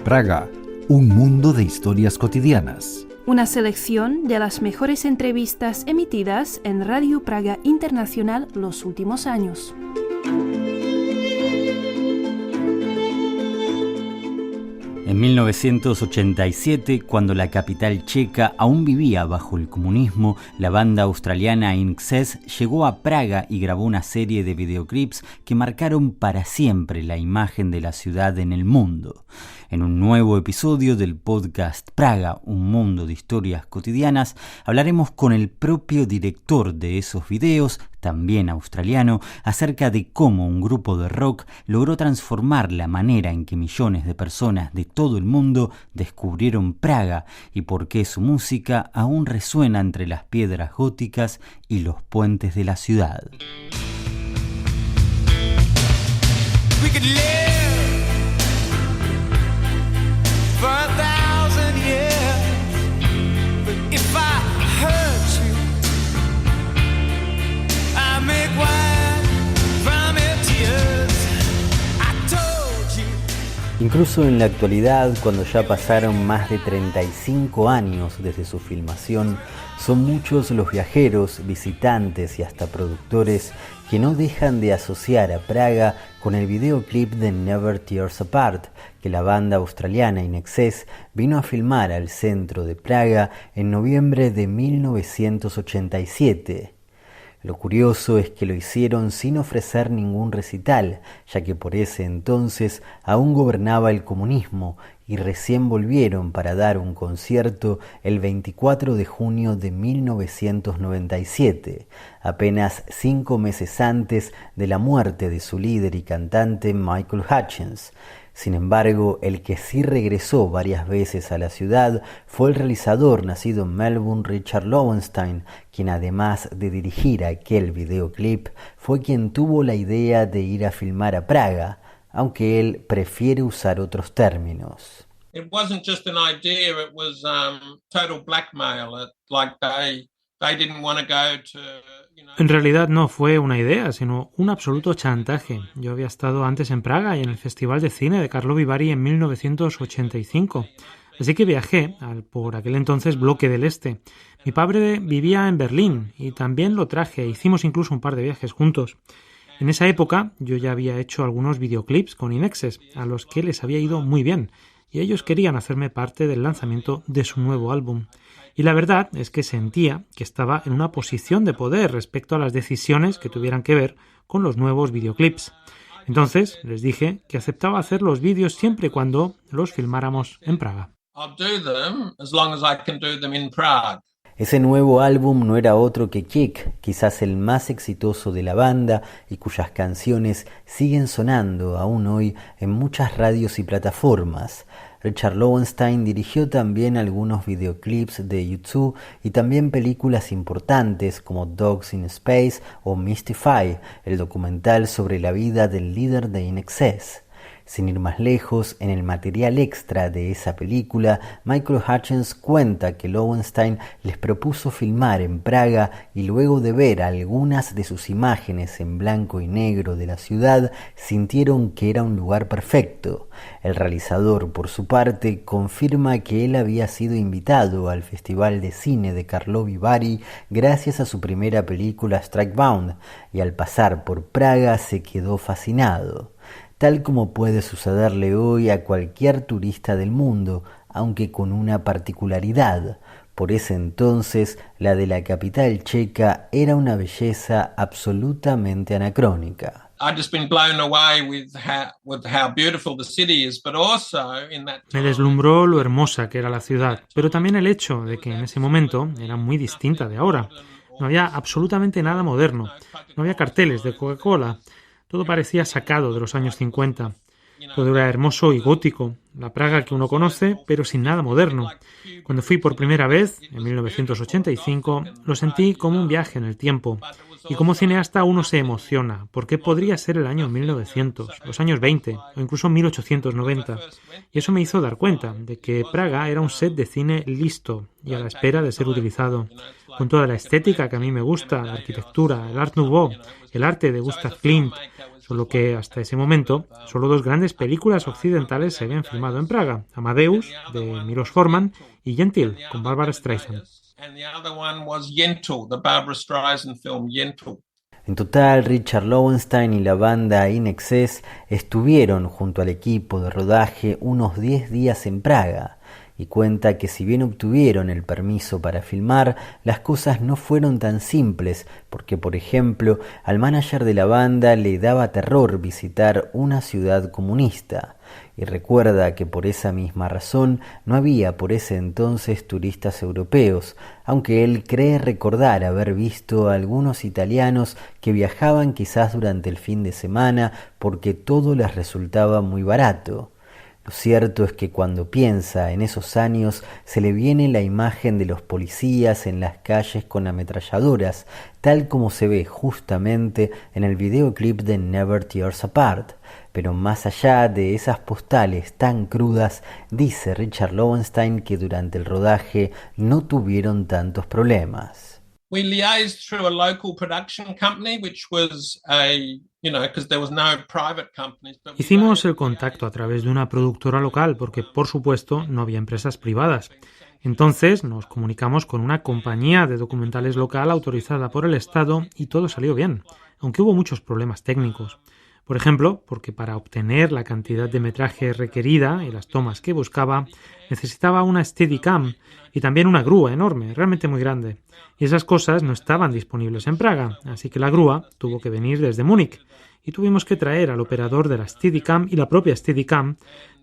Praga, un mundo de historias cotidianas. Una selección de las mejores entrevistas emitidas en Radio Praga Internacional los últimos años. En 1987, cuando la capital checa aún vivía bajo el comunismo, la banda australiana INXS llegó a Praga y grabó una serie de videoclips que marcaron para siempre la imagen de la ciudad en el mundo. En un nuevo episodio del podcast Praga, un mundo de historias cotidianas, hablaremos con el propio director de esos videos, también australiano, acerca de cómo un grupo de rock logró transformar la manera en que millones de personas de todo el mundo descubrieron Praga y por qué su música aún resuena entre las piedras góticas y los puentes de la ciudad. Incluso en la actualidad, cuando ya pasaron más de 35 años desde su filmación, son muchos los viajeros, visitantes y hasta productores que no dejan de asociar a Praga con el videoclip de Never Tears Apart, que la banda australiana INXS vino a filmar al centro de Praga en noviembre de 1987. Lo curioso es que lo hicieron sin ofrecer ningún recital, ya que por ese entonces aún gobernaba el comunismo y recién volvieron para dar un concierto el 24 de junio de 1997, apenas 5 meses antes de la muerte de su líder y cantante Michael Hutchence. Sin embargo, el que sí regresó varias veces a la ciudad fue el realizador nacido en Melbourne, Richard Lowenstein, quien además de dirigir aquel videoclip, fue quien tuvo la idea de ir a filmar a Praga, aunque él prefiere usar otros términos. It wasn't just an idea, it was total blackmail. Like they didn't want to go to... En realidad no fue una idea, sino un absoluto chantaje. Yo había estado antes en Praga y en el Festival de Cine de Karlovy Vary en 1985. Así que viajé al, por aquel entonces, Bloque del Este. Mi padre vivía en Berlín y también lo traje. Hicimos incluso un par de viajes juntos. En esa época yo ya había hecho algunos videoclips con INXS, a los que les había ido muy bien, y ellos querían hacerme parte del lanzamiento de su nuevo álbum. Y la verdad es que sentía que estaba en una posición de poder respecto a las decisiones que tuvieran que ver con los nuevos videoclips. Entonces les dije que aceptaba hacer los vídeos siempre y cuando los filmáramos en Praga. Ese nuevo álbum no era otro que Kick, quizás el más exitoso de la banda y cuyas canciones siguen sonando aún hoy en muchas radios y plataformas. Richard Lowenstein dirigió también algunos videoclips de U2 y también películas importantes como Dogs in Space o Mystify, el documental sobre la vida del líder de INXS. Sin ir más lejos, en el material extra de esa película, Michael Hutchence cuenta que Lowenstein les propuso filmar en Praga y luego de ver algunas de sus imágenes en blanco y negro de la ciudad, sintieron que era un lugar perfecto. El realizador, por su parte, confirma que él había sido invitado al Festival de Cine de Karlovy Vary gracias a su primera película Strikebound, y al pasar por Praga se quedó fascinado. Tal como puede sucederle hoy a cualquier turista del mundo, aunque con una particularidad. Por ese entonces, la de la capital checa era una belleza absolutamente anacrónica. Me deslumbró lo hermosa que era la ciudad, pero también el hecho de que en ese momento era muy distinta de ahora. No había absolutamente nada moderno, no había carteles de Coca-Cola. Todo parecía sacado de los años 50. Todo era hermoso y gótico, la Praga que uno conoce, pero sin nada moderno. Cuando fui por primera vez, en 1985, lo sentí como un viaje en el tiempo. Y como cineasta uno se emociona, porque podría ser el año 1900, los años 20 o incluso 1890. Y eso me hizo dar cuenta de que Praga era un set de cine listo y a la espera de ser utilizado. Con toda la estética que a mí me gusta, la arquitectura, el Art Nouveau, el arte de Gustav Klimt, solo que hasta ese momento solo 2 grandes películas occidentales se habían filmado en Praga, Amadeus, de Milos Forman, y Gentil, con Barbara Streisand. En total, Richard Lowenstein y la banda In Excess estuvieron junto al equipo de rodaje unos 10 días en Praga, y cuenta que si bien obtuvieron el permiso para filmar, las cosas no fueron tan simples, porque por ejemplo, al manager de la banda le daba terror visitar una ciudad comunista, y recuerda que por esa misma razón no había por ese entonces turistas europeos, aunque él cree recordar haber visto a algunos italianos que viajaban quizás durante el fin de semana porque todo les resultaba muy barato. Lo cierto es que cuando piensa en esos años se le viene la imagen de los policías en las calles con ametralladoras, tal como se ve justamente en el videoclip de Never Tears Apart. Pero más allá de esas postales tan crudas, dice Richard Lowenstein que durante el rodaje no tuvieron tantos problemas. We liaised through a local production company, which was because there was no private companies. Hicimos el contacto a través de una productora local porque, por supuesto, no había empresas privadas. Entonces nos comunicamos con una compañía de documentales local autorizada por el Estado y todo salió bien, aunque hubo muchos problemas técnicos. Por ejemplo, porque para obtener la cantidad de metraje requerida y las tomas que buscaba, necesitaba una Steadicam y también una grúa enorme, realmente muy grande. Y esas cosas no estaban disponibles en Praga, así que la grúa tuvo que venir desde Múnich. Y tuvimos que traer al operador de la Steadicam y la propia Steadicam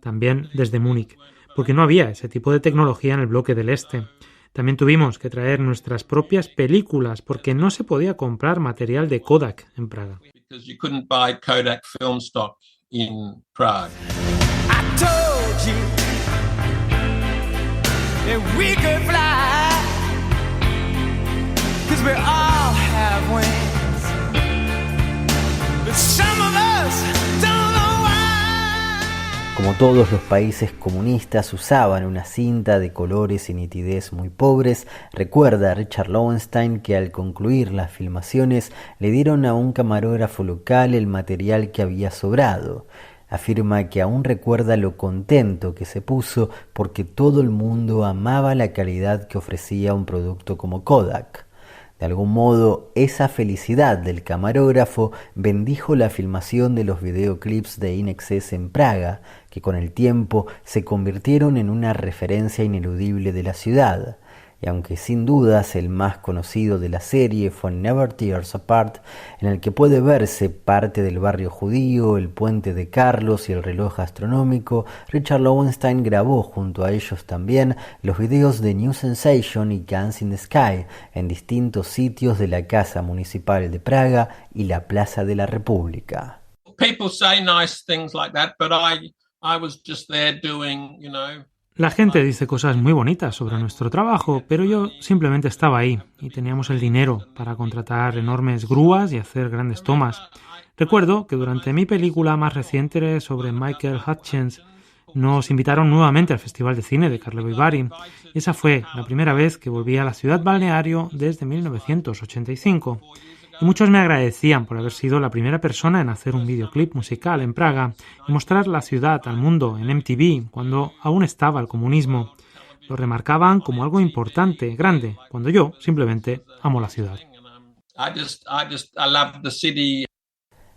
también desde Múnich, porque no había ese tipo de tecnología en el bloque del Este. También tuvimos que traer nuestras propias películas porque no se podía comprar material de Kodak en Praga. Because you couldn't buy Kodak film stock in Prague. I told you that we could fly, 'cause we all have wings, but some of us don't know why. Como todos los países comunistas usaban una cinta de colores y nitidez muy pobres, recuerda a Richard Lowenstein que al concluir las filmaciones le dieron a un camarógrafo local el material que había sobrado. Afirma que aún recuerda lo contento que se puso porque todo el mundo amaba la calidad que ofrecía un producto como Kodak. De algún modo, esa felicidad del camarógrafo bendijo la filmación de los videoclips de In Excess en Praga, que con el tiempo se convirtieron en una referencia ineludible de la ciudad. Y aunque sin dudas el más conocido de la serie fue Never Tears Apart, en el que puede verse parte del barrio judío, el puente de Carlos y el reloj astronómico, Richard Lowenstein grabó junto a ellos también los videos de New Sensation y Guns in the Sky en distintos sitios de la Casa Municipal de Praga y la Plaza de la República. People say nice things like that, but I was just there doing, La gente dice cosas muy bonitas sobre nuestro trabajo, pero yo simplemente estaba ahí y teníamos el dinero para contratar enormes grúas y hacer grandes tomas. Recuerdo que durante mi película más reciente sobre Michael Hutchence nos invitaron nuevamente al Festival de Cine de Karlovy Vary. Esa fue la primera vez que volví a la ciudad balneario desde 1985. Y muchos me agradecían por haber sido la primera persona en hacer un videoclip musical en Praga y mostrar la ciudad al mundo en MTV cuando aún estaba el comunismo. Lo remarcaban como algo importante, grande, cuando yo simplemente amo la ciudad. I love the city.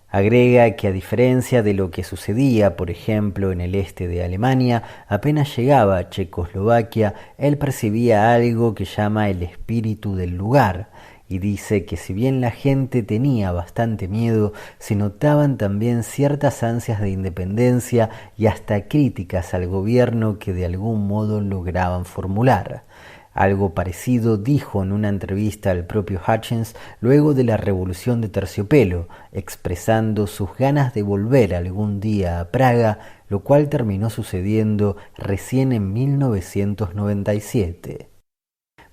Agrega que a diferencia de lo que sucedía, por ejemplo, en el este de Alemania, apenas llegaba a Checoslovaquia, él percibía algo que llama el espíritu del lugar. Y dice que si bien la gente tenía bastante miedo, se notaban también ciertas ansias de independencia y hasta críticas al gobierno que de algún modo lograban formular. Algo parecido dijo en una entrevista al propio Hutchence luego de la Revolución de Terciopelo, expresando sus ganas de volver algún día a Praga, lo cual terminó sucediendo recién en 1997.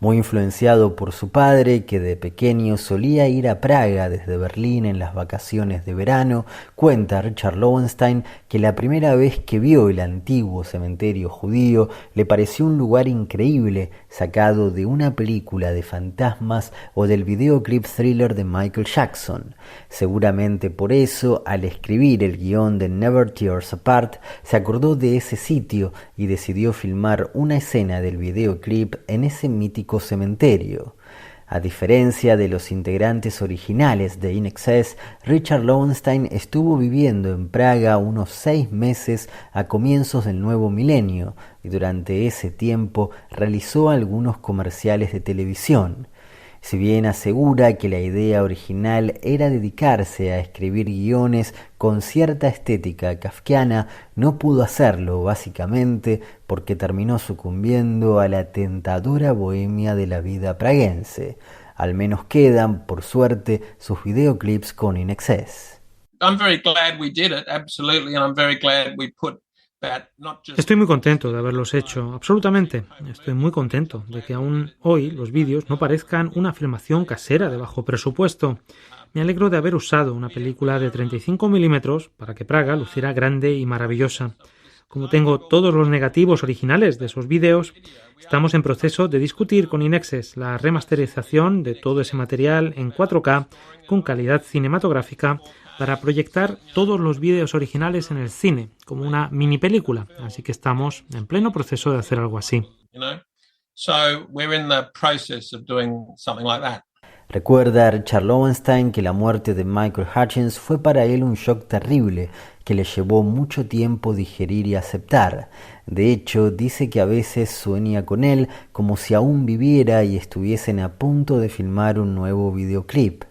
Muy influenciado por su padre, que de pequeño solía ir a Praga desde Berlín en las vacaciones de verano, cuenta Richard Lowenstein que la primera vez que vio el antiguo cementerio judío le pareció un lugar increíble, sacado de una película de fantasmas o del videoclip Thriller de Michael Jackson. Seguramente por eso, al escribir el guión de Never Tears Apart, se acordó de ese sitio y decidió filmar una escena del videoclip en ese mítico cementerio. A diferencia de los integrantes originales de In Excess, Richard Lowenstein estuvo viviendo en Praga unos 6 meses a comienzos del nuevo milenio y durante ese tiempo realizó algunos comerciales de televisión. Si bien asegura que la idea original era dedicarse a escribir guiones con cierta estética kafkiana, no pudo hacerlo básicamente porque terminó sucumbiendo a la tentadora bohemia de la vida praguense. Al menos quedan, por suerte, sus videoclips con In Excess. I'm very glad we did it, absolutely, and I'm very glad we put that not just... Estoy muy contento de haberlos hecho, absolutamente. Estoy muy contento de que aún hoy los vídeos no parezcan una filmación casera de bajo presupuesto. Me alegro de haber usado una película de 35 milímetros para que Praga luciera grande y maravillosa. Como tengo todos los negativos originales de esos vídeos, estamos en proceso de discutir con In Excess la remasterización de todo ese material en 4K con calidad cinematográfica para proyectar todos los vídeos originales en el cine, como una mini película. Así que estamos en pleno proceso de hacer algo así. Recuerda Richard Lowenstein que la muerte de Michael Hutchence fue para él un shock terrible que le llevó mucho tiempo digerir y aceptar. De hecho, dice que a veces sueña con él como si aún viviera y estuviesen a punto de filmar un nuevo videoclip.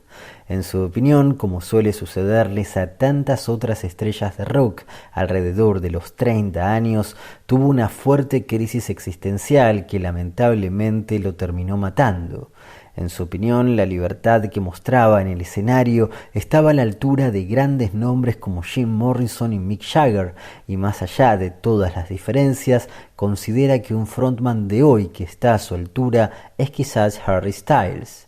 En su opinión, como suele sucederles a tantas otras estrellas de rock alrededor de los 30 años, tuvo una fuerte crisis existencial que lamentablemente lo terminó matando. En su opinión, la libertad que mostraba en el escenario estaba a la altura de grandes nombres como Jim Morrison y Mick Jagger, y más allá de todas las diferencias, considera que un frontman de hoy que está a su altura es quizás Harry Styles.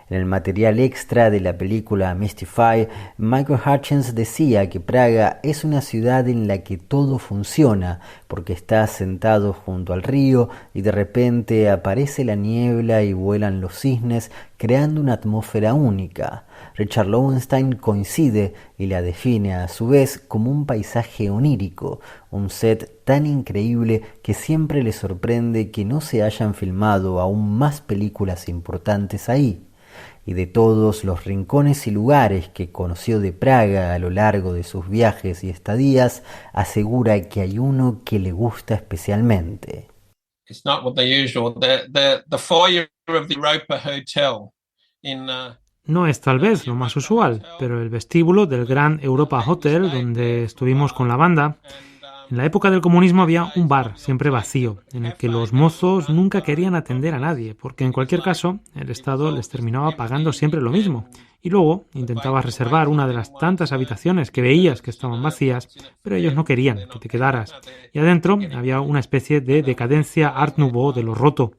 En el material extra de la película Mystify, Michael Hutchence decía que Praga es una ciudad en la que todo funciona, porque está sentado junto al río y de repente aparece la niebla y vuelan los cisnes, creando una atmósfera única. Richard Lowenstein coincide y la define a su vez como un paisaje onírico, un set tan increíble que siempre le sorprende que no se hayan filmado aún más películas importantes ahí. Y de todos los rincones y lugares que conoció de Praga a lo largo de sus viajes y estadías, asegura que hay uno que le gusta especialmente. It's not what the usual. The foyer of the Europa Hotel in No es tal vez lo más usual, pero el vestíbulo del Grand Europa Hotel, donde estuvimos con la banda. En la época del comunismo había un bar siempre vacío, en el que los mozos nunca querían atender a nadie, porque en cualquier caso el Estado les terminaba pagando siempre lo mismo. Y luego intentabas reservar una de las tantas habitaciones que veías que estaban vacías, pero ellos no querían que te quedaras. Y adentro había una especie de decadencia Art Nouveau de lo roto.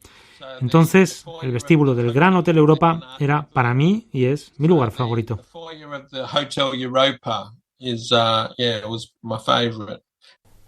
Entonces, el vestíbulo del Gran Hotel Europa era para mí y es mi lugar favorito.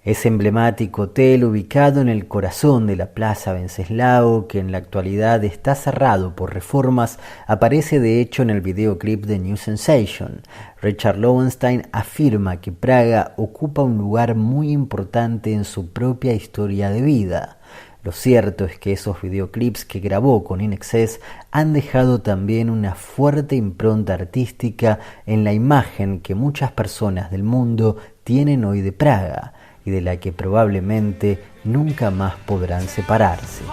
Ese emblemático hotel ubicado en el corazón de la Plaza Wenceslao, que en la actualidad está cerrado por reformas, aparece de hecho en el videoclip de New Sensation. Richard Lowenstein afirma que Praga ocupa un lugar muy importante en su propia historia de vida. Lo cierto es que esos videoclips que grabó con In Excess han dejado también una fuerte impronta artística en la imagen que muchas personas del mundo tienen hoy de Praga, y de la que probablemente nunca más podrán separarse.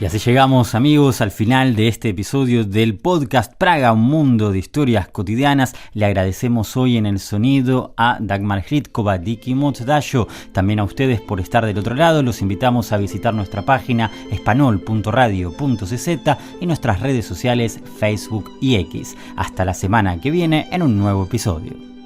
Y así llegamos, amigos, al final de este episodio del podcast Praga, un mundo de historias cotidianas. Le agradecemos hoy en el sonido a Dagmar Hritkova, Diki Dayo, también a ustedes por estar del otro lado. Los invitamos a visitar nuestra página espanol.radio.cz y nuestras redes sociales Facebook y X. Hasta la semana que viene en un nuevo episodio.